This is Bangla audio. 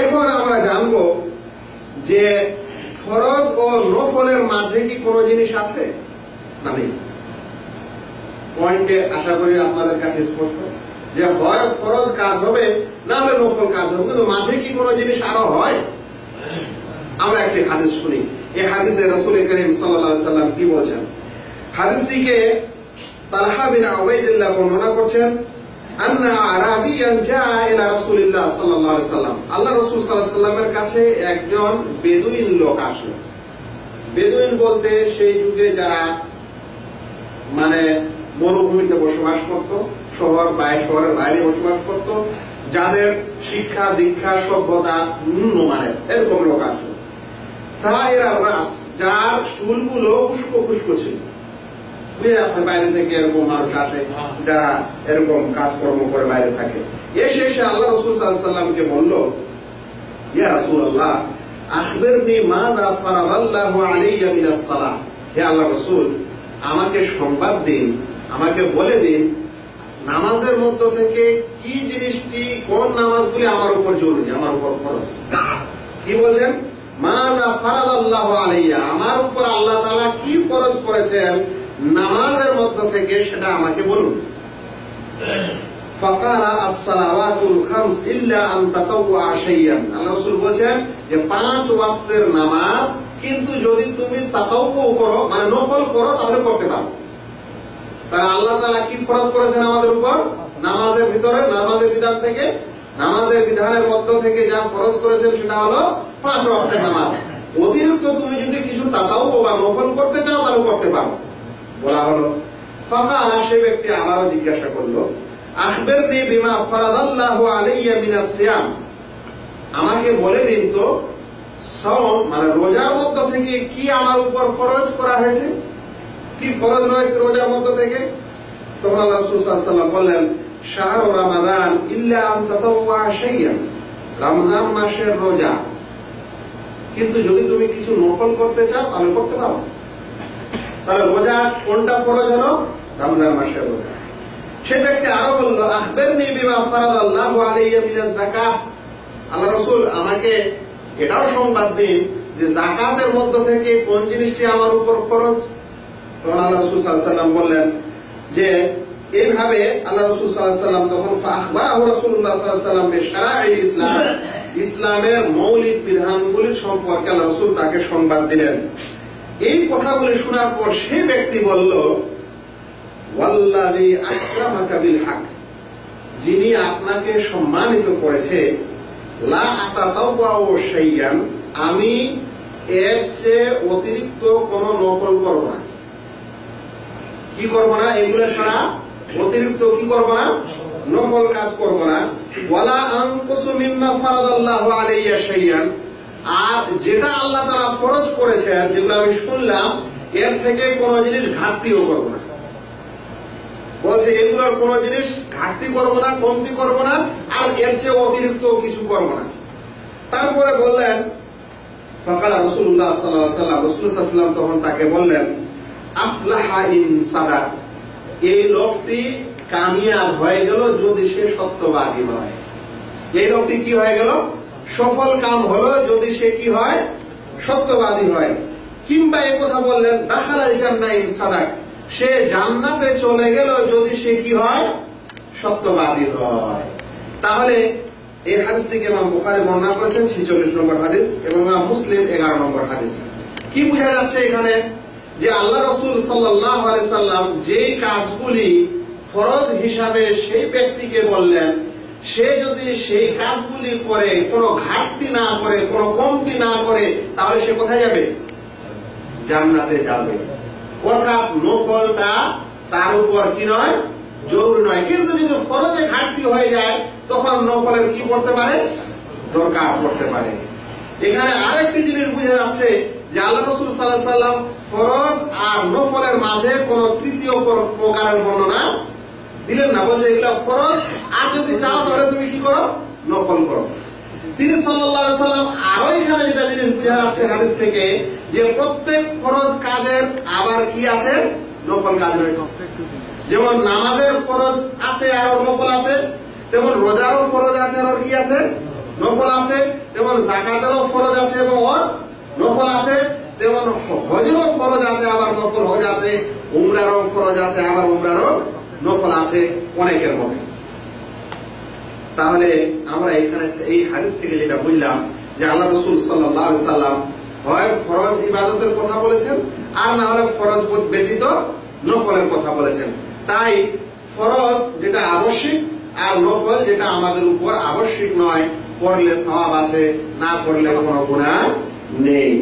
এখন আমরা জানবো যে ফরজ ও নফলের মাঝে কি কোনো জিনিস আছে না নেই। পয়েন্টে আশা করি আপনাদের কাছে স্পষ্ট যে হয় ফরজ কাজ হবে না হলে নফল কাজ হবে, কিন্তু মাঝে কি কোনো জিনিস আরো হয়? আমরা একটি হাদিস শুনি। এই হাদিসে রাসূল করিম সাল্লাল্লাহু আলাইহি সাল্লাম কি বলেছেন? হাদিসটিকে তালহা বিন উবাইদুল্লাহ বর্ণনা করছেন। আন্না আরাবিয়ান জাআ ইলা রাসূলিল্লাহ সাল্লাল্লাহু আলাইহি সাল্লাম, আল্লাহ রাসূল সাল্লাল্লাহু আলাইহি সাল্লামের কাছে একজন বেদুইন লোক আসলো। বেদুইন বলতে সেই যুগে যারা মানে মরুভূমিতে বসবাস করত, শহরের বাইরে বসবাস করত, যাদের শিক্ষা দীক্ষা সভ্যতা নিম্নমানের, এরকম লোক আসলো। সাইরার রাস, যার চুলগুলো উস্কো খুস্কো ছিল। বুঝে যাচ্ছে বাইরে থেকে এরকম মানুষ আসে যারা এরকম কাজকর্ম করে বাইরে থাকে। এসে আল্লাহ রাসূল সাল্লাল্লাহু আলাইহি সাল্লামকে বলল, ইয়া রাসূলুল্লাহ আখবিরনি মাযা ফারাদাল্লাহু আলাইয়া মিনাস সালাহ। হে আল্লাহ রাসূল, আমাকে সংবাদ দিন, আমাকে বলে দিন নামাজের মধ্য থেকে কি জিনিসটি, কোন নামাজগুলি আমার উপর জরুরি, আমার উপর ফরজ। কি বলছেন? মাযা ফারাদাল্লাহু আলাইয়া, আমার উপর আল্লাহ তাআলা কি ফরজ করেছেন নামাজের মধ্য থেকে সেটা আমাকে বলুন। ফাকালা আস-সালাওয়াতুল খামস ইল্লা আন তাতাওয়া শাইয়ান। আল্লাহ রাসূল বলেন যে 5 ওয়াক্তের নামাজ, কিন্তু যদি তুমি তাতাওয়া করো মানে নফল করো তাহলে করতে পারো। তাহলে আল্লাহ তাআলা কি ফরজ করেছেন আমাদের উপর? নামাজের ভিতরে, নামাজের বিধান থেকে, নামাজের বিধানের মধ্য থেকে যা ফরজ করেছেন সেটা হলো 5 ওয়াক্তের নামাজ। অতিরিক্ত তুমি যদি কিছু তাতাওয়া বা নফল করতে চাও তাহলে করতে পারো বলা হলো। ফাকালা, সে ব্যক্তি আবারও জিজ্ঞাসা করলো, আখবিরনি বিমা ফারাদাল্লাহু আলাইয়া মিনাস সিয়াম, আমাকে বলে দিন তো সাওম মানে রোজার মধ্য থেকে কি আমার উপর ফরজ করা হয়েছে, কি ফরজ রয়েছে রোজার মধ্য থেকে। তখন আল্লাহ রাসূল সাল্লাল্লাহু আলাইহি ওয়াসাল্লাম বললেন, শাহরু রমাদান ইল্লা আন তাতাওয়া শাইয়ান, রমজান মাসের রোজা, কিন্তু যদি তুমি কিছু নফল করতে চাও তাহলে করতে পারো। তাহলে রোজা কোনটা ফরজ হলো? রমজান মাসের রোজা। সে ব্যক্তি আরো বলল, আখবিরনি বিমা ফারাদাল্লাহু আলাইয়া মিনাজ যাকাত, আল্লাহ রাসূল আমাকে এটাও সংবাদ দিন যে যাকাতের মধ্য থেকে কোন জিনিসটি আমার উপর ফরজ। তখন আল্লাহ রাসূল সাল্লাল্লাহু আলাইহি ওয়াসাল্লাম বললেন যে এইভাবে আল্লাহ রাসূল সাল্লাল্লাহু আলাইহি ওয়াসাল্লাম তখন ফাখবারাহু রাসূলুল্লাহ সাল্লাল্লাহু আলাইহি ওয়াসাল্লাম বিশরাইল ইসলাম, ইসলামের মৌলিক বিধানগুলি সম্পর্কে আল্লাহ রাসূল তাকে সংবাদ দিলেন। এই কথাগুলি শোনার পর সে ব্যক্তি বলল, ওয়াল্লাযী আকরামাকা বিল হক, যিনি আপনাকে সম্মানিত করেছে, লা আতাতাওয়াউ শাইয়ান, আমি এর চেয়ে অতিরিক্ত কোন নফল করব না। কি করব না? এগুলো ছাড়া অতিরিক্ত কি করব না? নফল কাজ করব না। ওয়ালা আনকুসু মিম্মা ফারাদাল্লাহু আলাইয়া শাইয়ান, আর যেটা আল্লাহ তাআলা ফরজ করেছেন, যেগুলো আমি শুনলাম, এর থেকে কোন জিনিস ঘাটতিও করব না। বলছে এগুলোর কোন জিনিস ঘাটতি করব না, কমতি করব না, আর এর চেয়ে অতিরিক্ত কিছু করব না। তারপরে বললেন, ফাকালা রাসূলুল্লাহ সাল্লাল্লাহু আলাইহি ওয়াসাল্লাম, রাসূল সাল্লাল্লাহু আলাইহি ওয়াসাল্লাম তখন তাকে বললেন, আফলাহা ইন সাদাক, এই লোকটি কামিয়াব হয়ে গেল যদি সে সত্যবাদী হয়। এই লোকটি কি হয়ে গেল? সফল কাম হলো যদি সে কি হয়? সত্যবাদী হয়। কিংবা এই কথা বললেন, দাখালাল জান্নাহ ইন সাদাক, সে জান্নাতে চলে গেল যদি সে কি হয়? সত্যবাদী হয়। তাহলে এই হাদিসটিকে ইমাম বুখারী বর্ণনা করেছেন 46 নম্বর হাদিস এবং ইমাম মুসলিম 11 নম্বর হাদিস। কি বোঝা যাচ্ছে এখানে? যে আল্লাহ রাসূল সাল্লাল্লাহু আলাইহি সাল্লাম যে কাজগুলি ফরজ হিসাবে সেই ব্যক্তিকে বললেন, সে যদি সেই কাজগুলি করে, কোনো ঘাটতি না করে, কোনো কমতি না করে, তাহলে সে কোথায় যাবে? জান্নাতে যাবে। অর্থাৎ নফলটা তার উপর কি নয়? জরুরি নয়। কিন্তু যদি ফরজে ঘাটতি হয়ে যায় তখন নফলের কি পড়তে পারে? দরকার পড়তে পারে। এখানে আরেকটি জিনিস বোঝা যাচ্ছে যে আল্লাহ রাসূল সাল্লাল্লাহু আলাইহি সাল্লাম ফরজ আর নফলের মাঝে কোন তৃতীয় প্রকারের বর্ণনা দিলেন না। বলছে এগুলো ফরজ, আর যদি চাও তাহলে তুমি কি করো? নফল করো। তিনি সাল্লাল্লাহু আলাইহি সাল্লাম আরো এখানে যেটা জিনিস বোঝা যাচ্ছে হাদিস থেকে, যে প্রত্যেক ফরজ কাজের আবার কি আছে? নফল কাজ রয়েছে। যেমন নামাজের ফরজ আছে আর নফল আছে, তেমন রোজারও ফরজ আছে আর কি আছে? নফল আছে, তেমন যাকাতেরও ফরজ আছে এবং নফল আছে, তেমন হজেরও ফরজ আছে আবার নফল হজ আছে, উমরারও ফরজ আছে আবার উমরারও নফল আছে অনেকের মধ্যে। তাহলে আমরা এখানে এই হাদিস থেকে যেটা বুঝলাম যে আল্লাহ রাসূল সাল্লাল্লাহু আলাইহি সাল্লাম হয় ফরজ ইবাদতের কথা বলেছেন আর না হলে ফরজ ব্যতীত নফলের কথা বলেছেন। তাই ফরজ যেটা আবশ্যিক আর নফল যেটা আমাদের উপর আবশ্যিক নয়, করলে সওয়াব আছে, না করলে কোনো গুনাহ নেই।